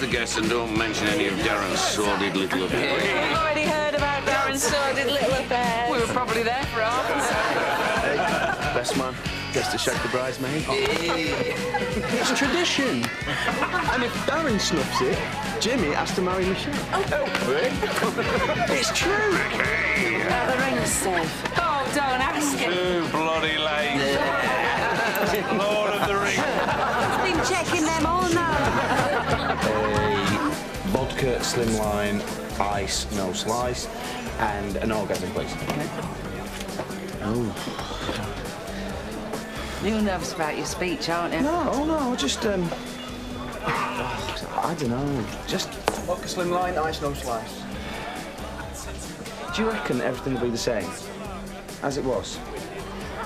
the guests and don't mention any of Darren's sordid little affairs. I've already heard about Darren's sordid little affairs. We were probably there for half. Hey, best man gets to shake the bridesmaid. It's tradition. And if Darren snuffs it, Jimmy has to marry Michelle. It's true. The ring's safe. Oh, don't ask him. Too bloody late. Lord of the Rings. I've been checking them all now. Vodka, slimline, ice, no slice, and an orgasm, please. Oh. You're nervous about your speech, aren't you? No, just, I don't know. Just vodka, slimline, ice, no slice. Do you reckon everything will be the same as it was?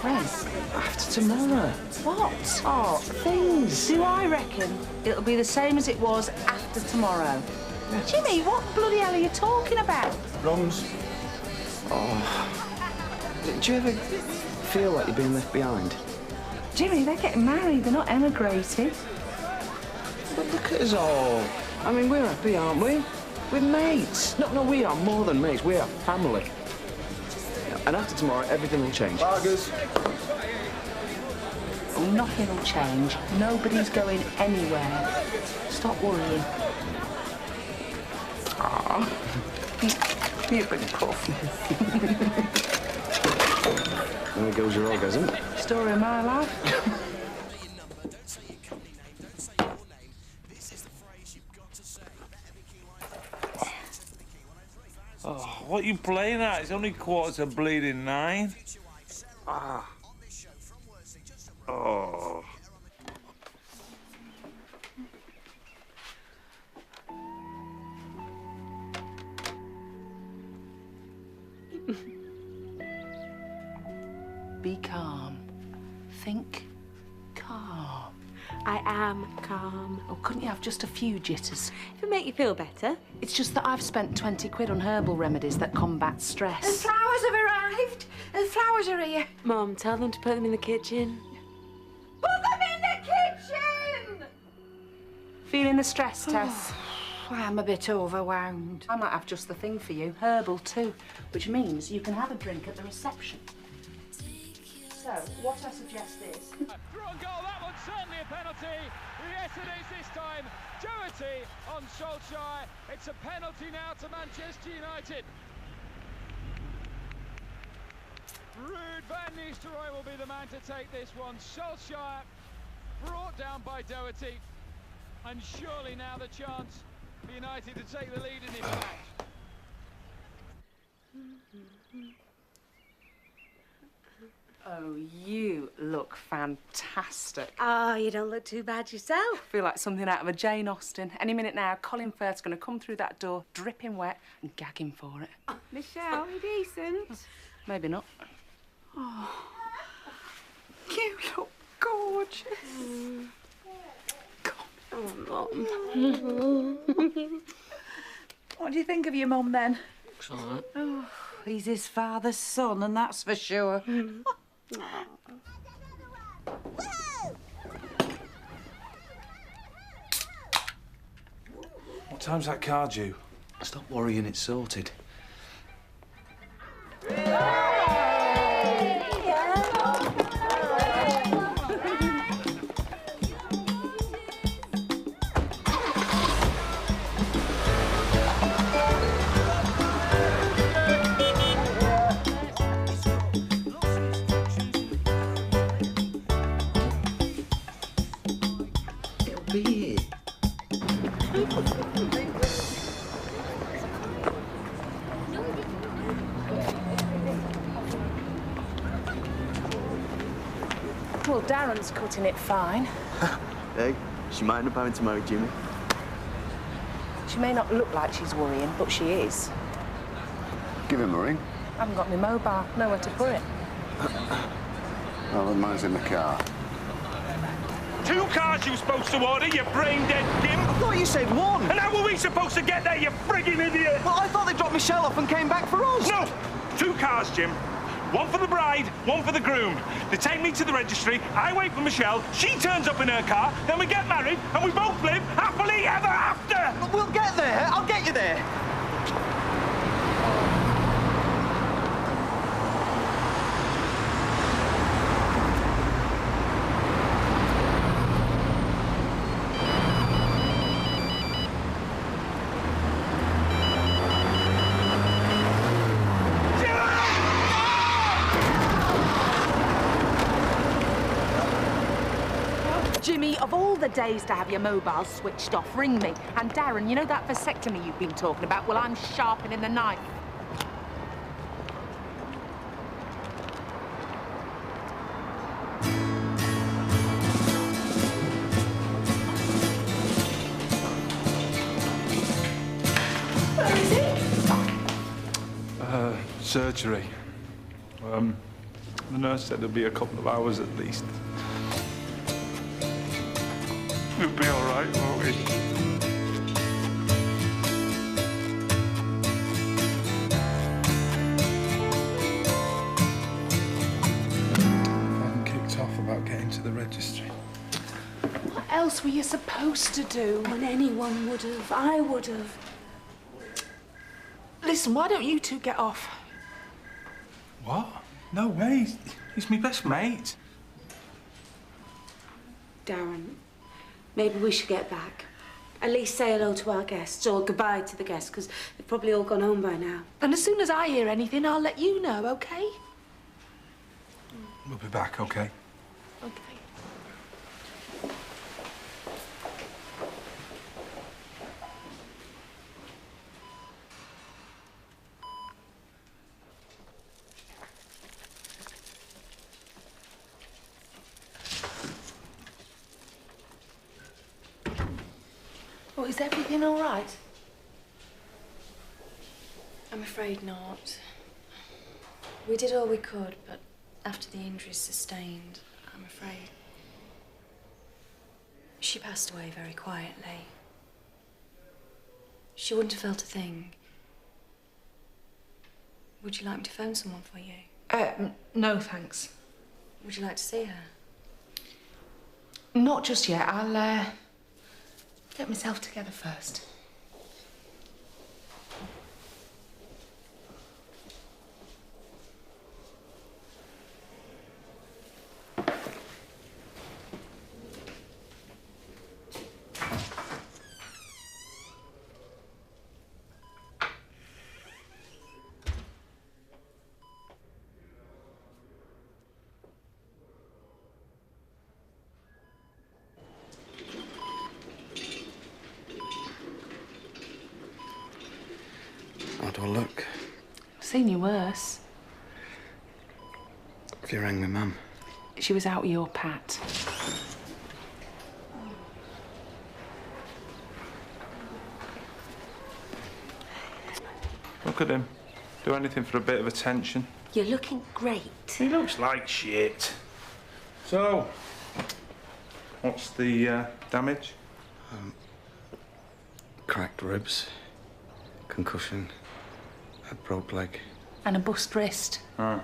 When? After tomorrow. What? Oh, things. Do I reckon it'll be the same as it was after tomorrow? Jimmy, what bloody hell are you talking about? Rums. Oh. Do you ever feel like you're being left behind? Jimmy, they're getting married, they're not emigrating. But look at us all. I mean, we're happy, aren't we? We're mates. No, we are more than mates. We are family. And after tomorrow, everything will change. Vargas. Oh, nothing will change. Nobody's going anywhere. Stop worrying. Ah. You're good puff. There goes your orgasm. Story of my life. Oh, what are you playing at? It's only 9:15. Ah. Oh. Be calm. Think calm. I am calm. Oh, couldn't you have just a few jitters? If it make you feel better. It's just that I've spent 20 quid on herbal remedies that combat stress. The flowers have arrived. The flowers are here. Mum, tell them to put them in the kitchen. Put them in the kitchen! Feeling the stress, Tess? I am a bit overwhelmed. I might have just the thing for you, herbal too, which means you can have a drink at the reception. So, what I suggest is... Drawn goal, that one's certainly a penalty. Yes, it is this time. Doherty on Solskjaer. It's a penalty now to Manchester United. Ruud van Nistelrooy will be the man to take this one. Solskjaer brought down by Doherty. And surely now the chance for United to take the lead in this match. Oh, you look fantastic. Oh, you don't look too bad yourself. I feel like something out of a Jane Austen. Any minute now, Colin Firth's going to come through that door, dripping wet, and gag him for it. Michelle, you decent? Maybe not. Oh, you look gorgeous. Oh, Mum. What do you think of your mum, then? Looks all right. Oh, he's his father's son, and that's for sure. What time's that car due? Stop worrying, it's sorted. Be here. Well, Darren's cutting it fine. Hey, she might end up having to marry Jimmy. She may not look like she's worrying, but she is. Give him a ring. I haven't got my mobile, nowhere to put it. Oh, mine's in the car. 2 cars you supposed to order, you brain-dead gimp! I thought you said one. And how were we supposed to get there, you friggin' idiot? Well, I thought they dropped Michelle off and came back for us. No! 2 cars, Jim. One for the bride, one for the groom. They take me to the registry, I wait for Michelle, she turns up in her car, then we get married, and we both live happily ever after! But we'll get there. I'll get you there. Jimmy, of all the days to have your mobile switched off, ring me. And Darren, you know that vasectomy you've been talking about? Well, I'm sharpening the knife. Where is he? Surgery. The nurse said it'll be a couple of hours at least. We'll be all right, won't we? I'm kicked off about getting to the registry. What else were you supposed to do? When anyone would have, I would have. Listen, why don't you two get off? What? No way. He's my best mate. Darren, maybe we should get back. At least say hello to our guests, or goodbye to the guests, because they've probably all gone home by now. And as soon as I hear anything, I'll let you know, OK? We'll be back, OK? OK. Oh, is everything all right? I'm afraid not. We did all we could, but after the injuries sustained, I'm afraid she passed away very quietly. She wouldn't have felt a thing. Would you like me to phone someone for you? No, thanks. Would you like to see her? Not just yet. I'll, get myself together first. How do I look? I've seen you worse. Have you rang my mum? She was out with your Pat. Look at him. Do anything for a bit of attention. You're looking great. He looks like shit. So, what's the damage? Cracked ribs, concussion, a broke leg. And a bust wrist. Oh,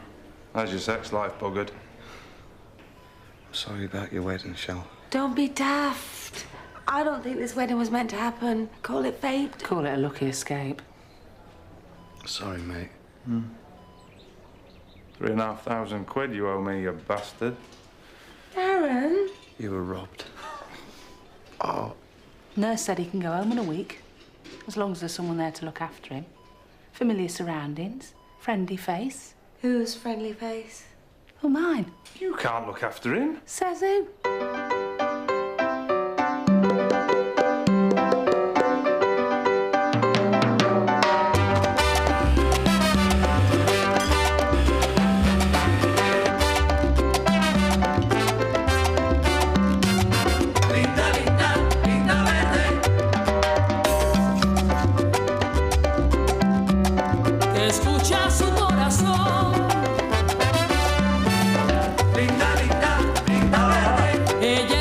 how's your sex life buggered? I'm sorry about your wedding, Shell. Don't be daft. I don't think this wedding was meant to happen. Call it fate. Call it a lucky escape. Sorry, mate. 3,500 quid you owe me, you bastard. Darren? You were robbed. Oh. Nurse said he can go home in a week, as long as there's someone there to look after him. Familiar surroundings, friendly face. Whose friendly face? Oh, mine. You can't look after him. Says who? Ella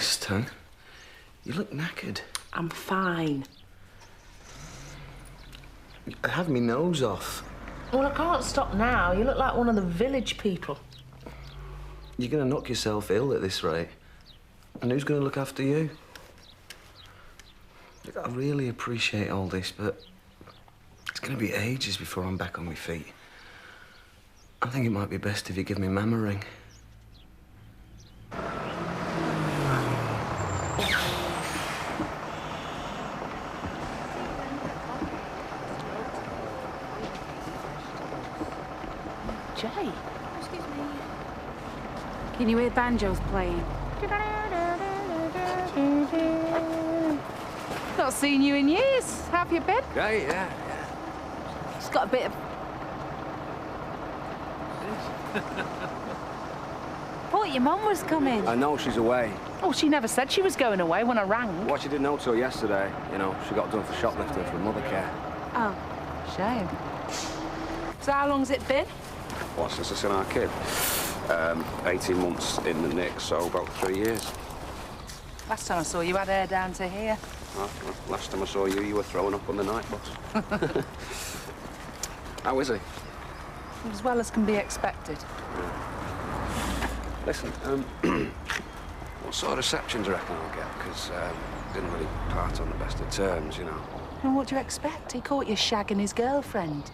honest, hon, you look knackered. I'm fine. I have my nose off. Well, I can't stop now. You look like one of the village people. You're going to knock yourself ill at this rate. And who's going to look after you? Look, I really appreciate all this, but it's going to be ages before I'm back on my feet. I think it might be best if you give me Mum a ring. Jay. Excuse me. Can you hear banjos playing? Not seen you in years. How have you been? Right, yeah. It's got a bit of... Thought your mum was coming. I know she's away. Oh, she never said she was going away when I rang. What she didn't know till yesterday, you know, she got done for shoplifting from mother care. Oh, shame. So how long's it been? What, since I seen our kid? 18 months in the nick, so about 3 years. Last time I saw you had hair down to here. Well, last time I saw you, you were throwing up on the night bus. How is he? As well as can be expected. Listen, what sort of reception do you reckon I'll get? Because didn't really part on the best of terms, you know. And what do you expect? He caught you shagging his girlfriend.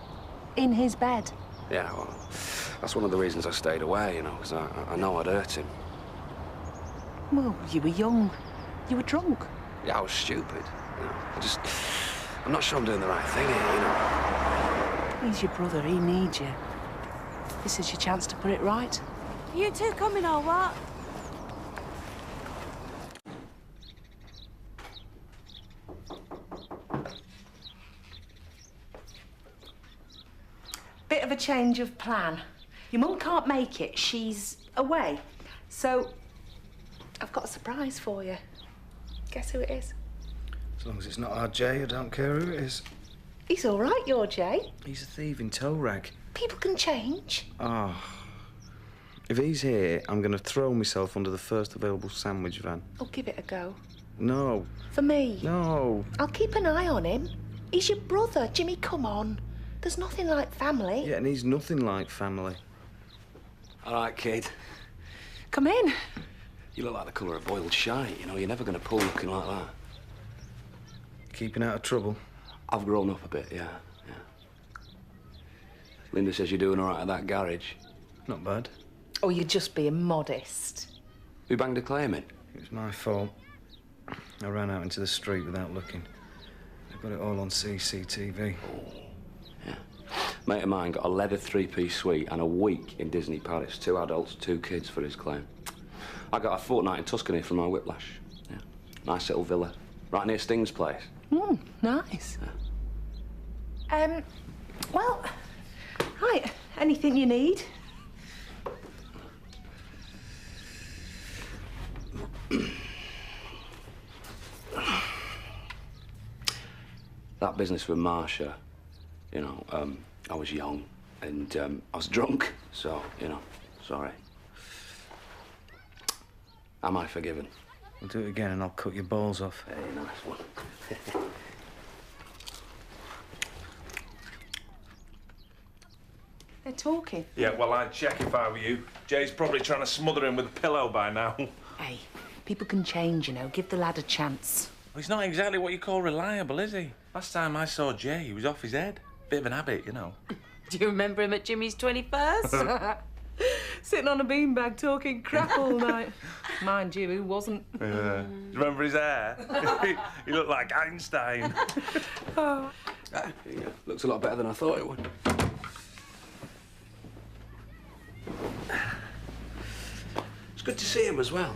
In his bed. Yeah, well, that's one of the reasons I stayed away, you know, because I know I'd hurt him. Well, you were young. You were drunk. Yeah, I was stupid, you know. I'm not sure I'm doing the right thing here, you know. He's your brother. He needs you. This is your chance to put it right. You two coming or what? Bit of a change of plan. Your mum can't make it. She's away. So, I've got a surprise for you. Guess who it is? As long as it's not our Jay, I don't care who it is. He's all right, your Jay. He's a thieving tow rag. People can change. Oh. If he's here, I'm going to throw myself under the first available sandwich van. Oh, give it a go. No. For me. No. I'll keep an eye on him. He's your brother. Jimmy, come on. There's nothing like family. Yeah, and he's nothing like family. All right, kid. Come in. You look like the colour of boiled shite, you know. You're never going to pull looking like that. Keeping out of trouble? I've grown up a bit, yeah. Linda says you're doing all right at that garage. Not bad. Oh, you're just being modest. Who banged a claim in? It was my fault. I ran out into the street without looking. I got it all on CCTV. Yeah. Mate of mine got a leather three-piece suite and a week in Disney Paris. 2 adults, 2 kids for his claim. I got a fortnight in Tuscany for my whiplash. Yeah. Nice little villa. Right near Sting's place. Nice. Yeah. Well, right. Anything you need? That business with Marsha, you know, I was young and I was drunk, so, you know, sorry. Am I forgiven? We'll do it again and I'll cut your balls off. Hey, nice one. They're talking. Yeah, well, I'd check if I were you. Jay's probably trying to smother him with a pillow by now. Hey, people can change, you know. Give the lad a chance. Well, he's not exactly what you call reliable, is he? Last time I saw Jay, he was off his head. Bit of an habit, you know. Do you remember him at Jimmy's 21st? Sitting on a beanbag talking crap all night. Mind you, who wasn't? Do you remember his hair? he looked like Einstein. Oh. Yeah, looks a lot better than I thought it would. It's good to see him as well.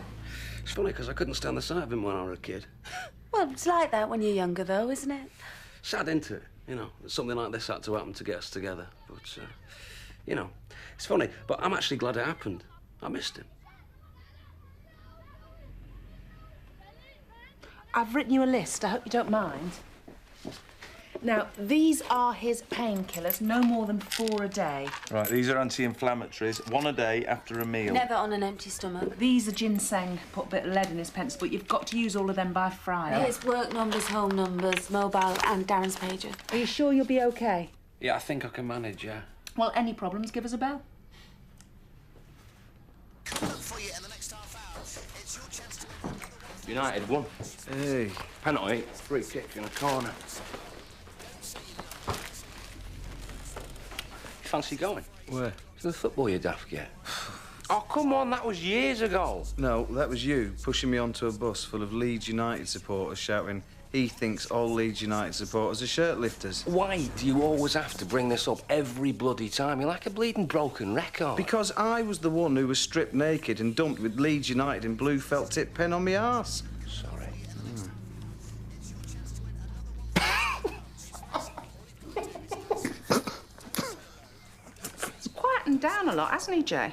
It's funny because I couldn't stand the sight of him when I was a kid. Well, it's like that when you're younger, though, isn't it? Sad, isn't it? You know, something like this had to happen to get us together. But, you know, it's funny, but I'm actually glad it happened. I missed him. I've written you a list. I hope you don't mind. Now, these are his painkillers, no more than 4 a day. Right, these are anti-inflammatories, 1 a day after a meal. Never on an empty stomach. These are ginseng. Put a bit of lead in his pencil, but you've got to use all of them by Friday. Here's work numbers, home numbers, mobile, and Darren's pager. Are you sure you'll be okay? Yeah, I think I can manage, yeah. Well, any problems, give us a bell. United won. Hey. Penalty, free kick in a corner. Fancy going? Where? To the football, you daft git. Oh, come on, that was years ago. No, that was you pushing me onto a bus full of Leeds United supporters shouting, he thinks all Leeds United supporters are shirt lifters. Why do you always have to bring this up every bloody time? You're like a bleeding broken record. Because I was the one who was stripped naked and dumped with Leeds United in blue felt tip pen on me arse. Sorry. He's quietened down a lot, hasn't he, Jay?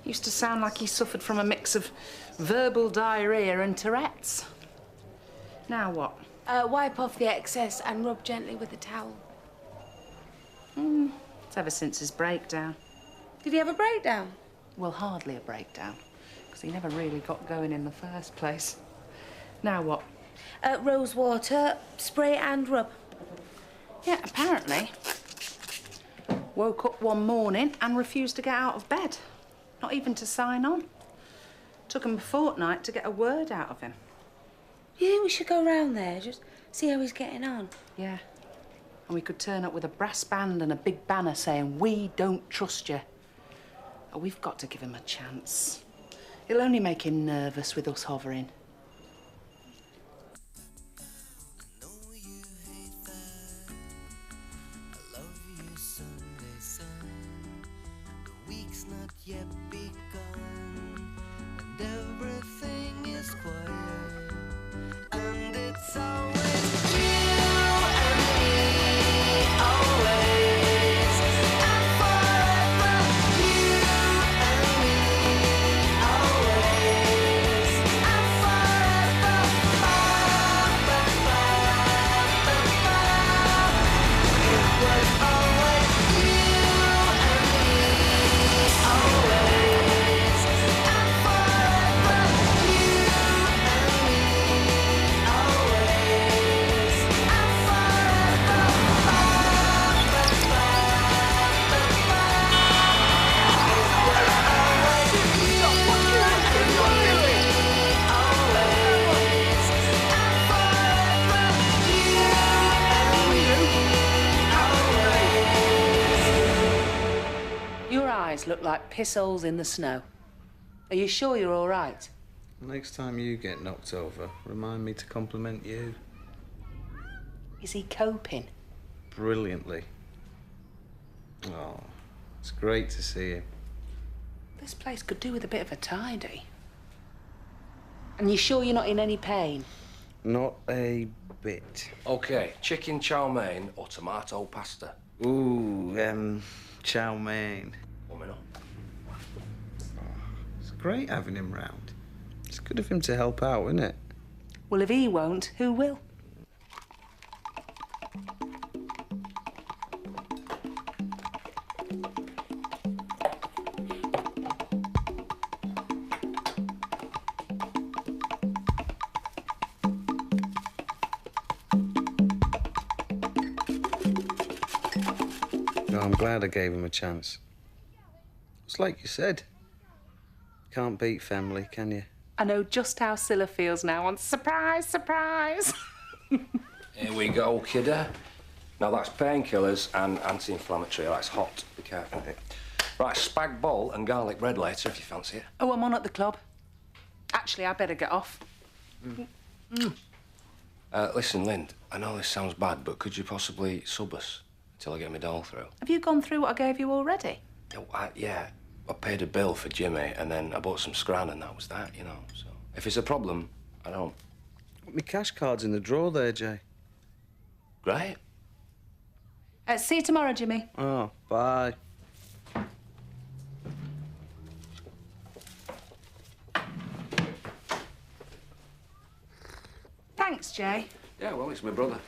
Used to sound like he suffered from a mix of verbal diarrhoea and Tourette's. Now what? Wipe off the excess and rub gently with a towel. It's ever since his breakdown. Did he have a breakdown? Well, hardly a breakdown, because he never really got going in the first place. Now what? Rose water, spray and rub. Yeah, apparently. Woke up one morning and refused to get out of bed. Not even to sign on. Took him a fortnight to get a word out of him. You think we should go round there, just see how he's getting on? Yeah. And we could turn up with a brass band and a big banner saying, "We don't trust you." Oh, we've got to give him a chance. It'll only make him nervous with us hovering. Look like piss holes in the snow. Are you sure you're all right? Next time you get knocked over, remind me to compliment you. Is he coping? Brilliantly. Oh, it's great to see him. This place could do with a bit of a tidy. And you sure you're not in any pain? Not a bit. OK, chicken chow mein or tomato pasta? Ooh, chow mein. Warming up. It's great having him round. It's good of him to help out, isn't it? Well, if he won't, who will? No, I'm glad I gave him a chance. It's like you said. Can't beat family, can you? I know just how Scylla feels now on surprise, surprise. Here we go, kidder. Now that's painkillers and anti-inflammatory. That's hot. Be careful. Right, spag bol and garlic bread later if you fancy it. Oh, I'm on at the club. Actually, I better get off. Listen, Lind, I know this sounds bad, but could you possibly sub us until I get my doll through? Have you gone through what I gave you already? Oh, yeah. I paid a bill for Jimmy, and then I bought some scran, and that was that, you know. So if it's a problem, I don't. My cash card's in the drawer there, Jay. Great. See you tomorrow, Jimmy. Oh, bye. Thanks, Jay. Yeah, well, it's my brother.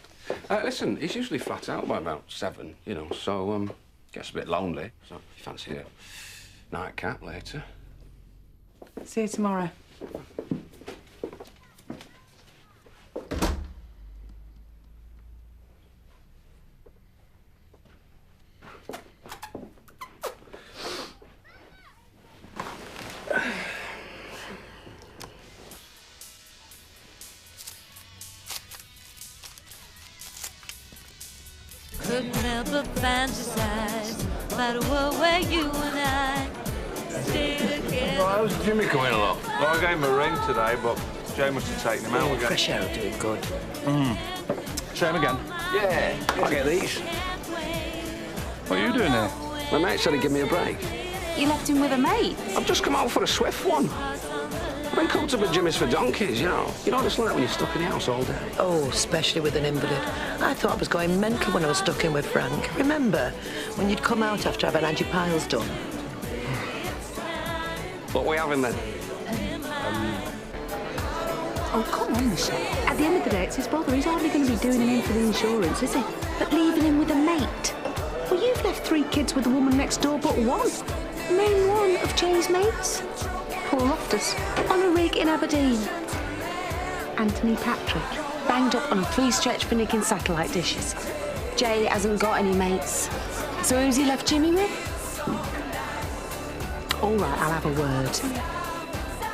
Listen, he's usually flat out by about 7, you know, so, gets a bit lonely. So, if you fancy a nightcap later. See you tomorrow. Couldn't help but fantasize about a world where you and I stay together. Well, how's Jimmy coming along? Well, I gave him a ring today, but Jay must have taken him out again. Fresh air will do it good. Same again. Yeah, I'll get these. What are you doing here? My mate said he'd give me a break. You left him with a mate? I've just come out for a swift one. I've been cooked up at Jimmy's for donkeys, you know. You know what it's like when you're stuck in the house all day. Oh, especially with an invalid. I thought I was going mental when I was stuck in with Frank. Remember, when you'd come out after having had your piles done? What we having then? Oh, come on, Michelle. At the end of the day, it's his brother. He's hardly going to be doing him in for the insurance, is he? But leaving him with a mate. Well, you've left 3 kids with the woman next door but one. Name one of Jay's mates. Paul Loftus, on a rig in Aberdeen. Anthony Patrick, banged up on 3 stretch for nicking satellite dishes. Jay hasn't got any mates. So who's he left Jimmy with? All right, I'll have a word.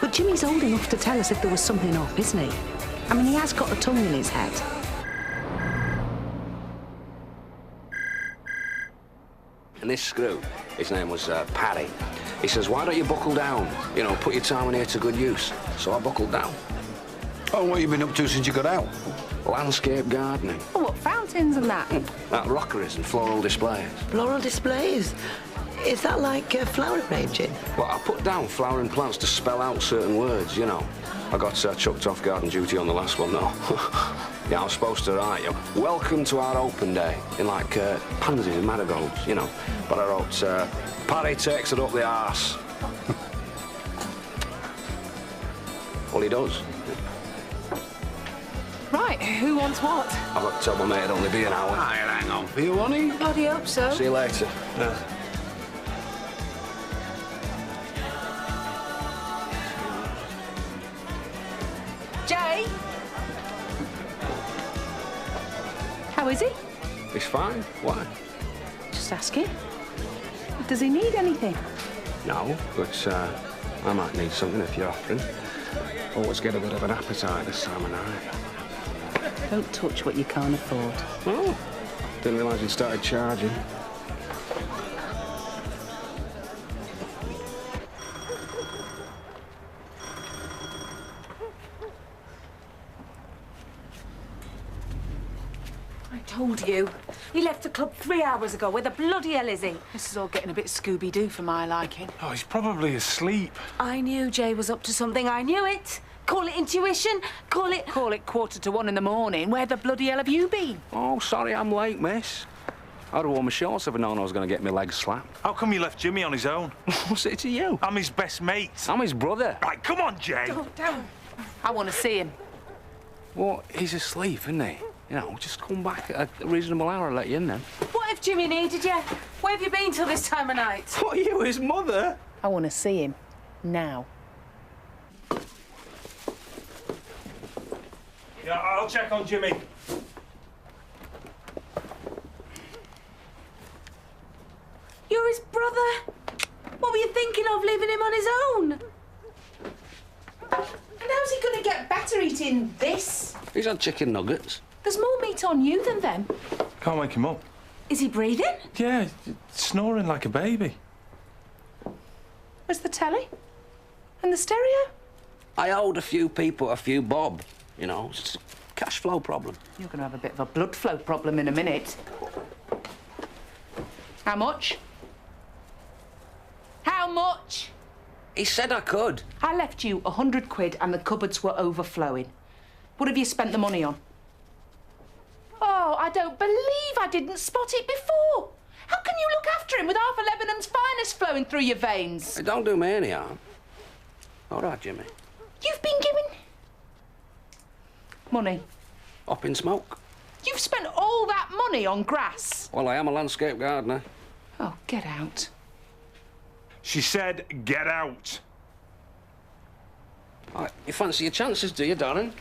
But Jimmy's old enough to tell us if there was something up, isn't he? I mean, he has got a tongue in his head. And this screw, his name was Paddy. He says, why don't you buckle down? You know, put your time in here to good use. So I buckled down. Oh, what have you been up to since you got out? Landscape gardening. Oh, what, fountains and that? That rockeries and floral displays. Floral displays? Is that like flower arranging? Well, I put down flowering plants to spell out certain words, you know. I got chucked off garden duty on the last one, though. Yeah, I was supposed to write, you know, welcome to our open day, in like pansies and marigolds, you know. But I wrote, Paddy takes it up the arse. Well, he does. Right, who wants what? I've got to tell my mate it'll only be an hour. Hang on for you, won't he? Bloody hope so. See you later. Yeah. Jay? How is he? He's fine. Why? Just asking. Does he need anything? No, but I might need something if you're offering. Always get a bit of an appetite this time of night. Don't touch what you can't afford. Oh, didn't realise you started charging. I told you. He left the club 3 hours ago. Where the bloody hell is he? This is all getting a bit Scooby-Doo for my liking. Oh, he's probably asleep. I knew Jay was up to something. I knew it. Call it intuition. Call it 1:45 in the morning. Where the bloody hell have you been? Oh, sorry, I'm late, miss. I'd have worn my shorts if I'd known I was going to get my legs slapped. How come you left Jimmy on his own? What's it to you? I'm his best mate. I'm his brother. Right, come on, Jay. Don't. I want to see him. Well, he's asleep, isn't he? You know, just come back at a reasonable hour and let you in then. What if Jimmy needed you? Where have you been till this time of night? What, are you, his mother? I want to see him. Now. Yeah, I'll check on Jimmy. You're his brother. What were you thinking of, leaving him on his own? And how's he going to get better eating this? He's had chicken nuggets. There's more meat on you than them. Can't wake him up. Is he breathing? Yeah, snoring like a baby. Where's the telly? And the stereo? I owed a few people a few bob. You know, it's a cash flow problem. You're going to have a bit of a blood flow problem in a minute. How much? How much? He said I could. I left you 100 quid and the cupboards were overflowing. What have you spent the money on? Oh, I don't believe I didn't spot it before. How can you look after him with half of Lebanon's finest flowing through your veins? It don't do me any harm. All right, Jimmy. You've been giving... money. Up in smoke. You've spent all that money on grass. Well, I am a landscape gardener. Oh, get out. She said, get out. You fancy your chances, do you, darling?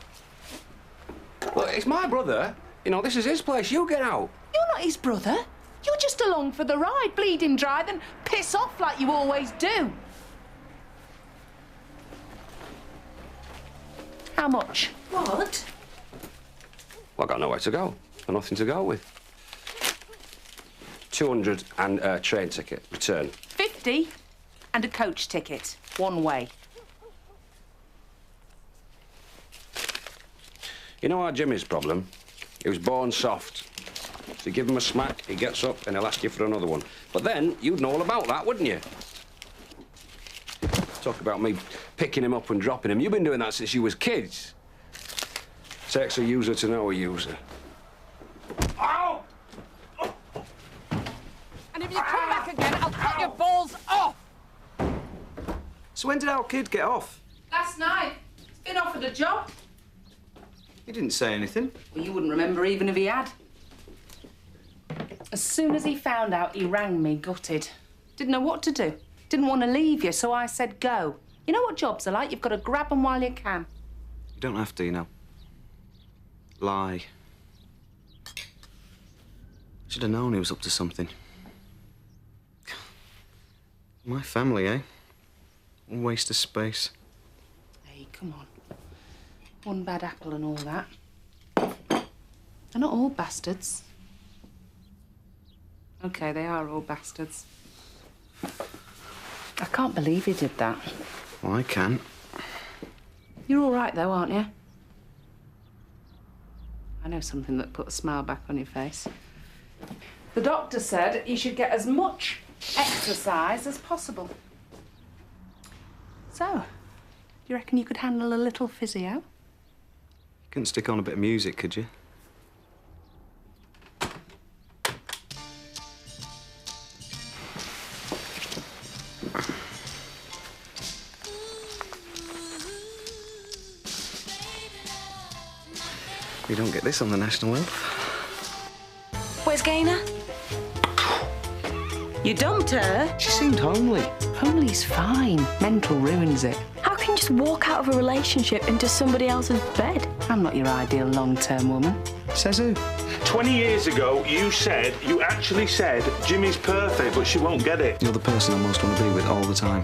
Look, it's my brother. You know, this is his place. You get out. You're not his brother. You're just along for the ride, bleeding dry, then piss off like you always do. How much? What? Well, I got nowhere to go. Got nothing to go with. 200 and a train ticket. Return. 50 and a coach ticket. One way. You know our Jimmy's problem? He was born soft. So you give him a smack, he gets up and he'll ask you for another one. But then you'd know all about that, wouldn't you? Talk about me picking him up and dropping him. You've been doing that since you was kids. Takes a user to know a user. Ow! And if you come back again, I'll cut your balls off. So when did our kid get off? Last night. He's been offered a job. He didn't say anything. Well, you wouldn't remember even if he had. As soon as he found out, he rang me gutted. Didn't know what to do. Didn't want to leave you, so I said go. You know what jobs are like? You've got to grab them while you can. You don't have to, you know. Lie. Should have known he was up to something. My family, eh? A waste of space. Hey, come on. One bad apple and all that. They're not all bastards. OK, they are all bastards. I can't believe you did that. Well, I can't. You're all right, though, aren't you? I know something that put a smile back on your face. The doctor said you should get as much exercise as possible. So, do you reckon you could handle a little physio? You couldn't stick on a bit of music, could you? We don't get this on the National Wealth. Where's Gaynor? You dumped her? She seemed homely. Homely's fine. Mental ruins it. How can you just walk out of a relationship into somebody else's bed? I'm not your ideal long-term woman. Says who? 20 years ago, you actually said, Jimmy's perfect, but she won't get it. You're the person I most want to be with all the time.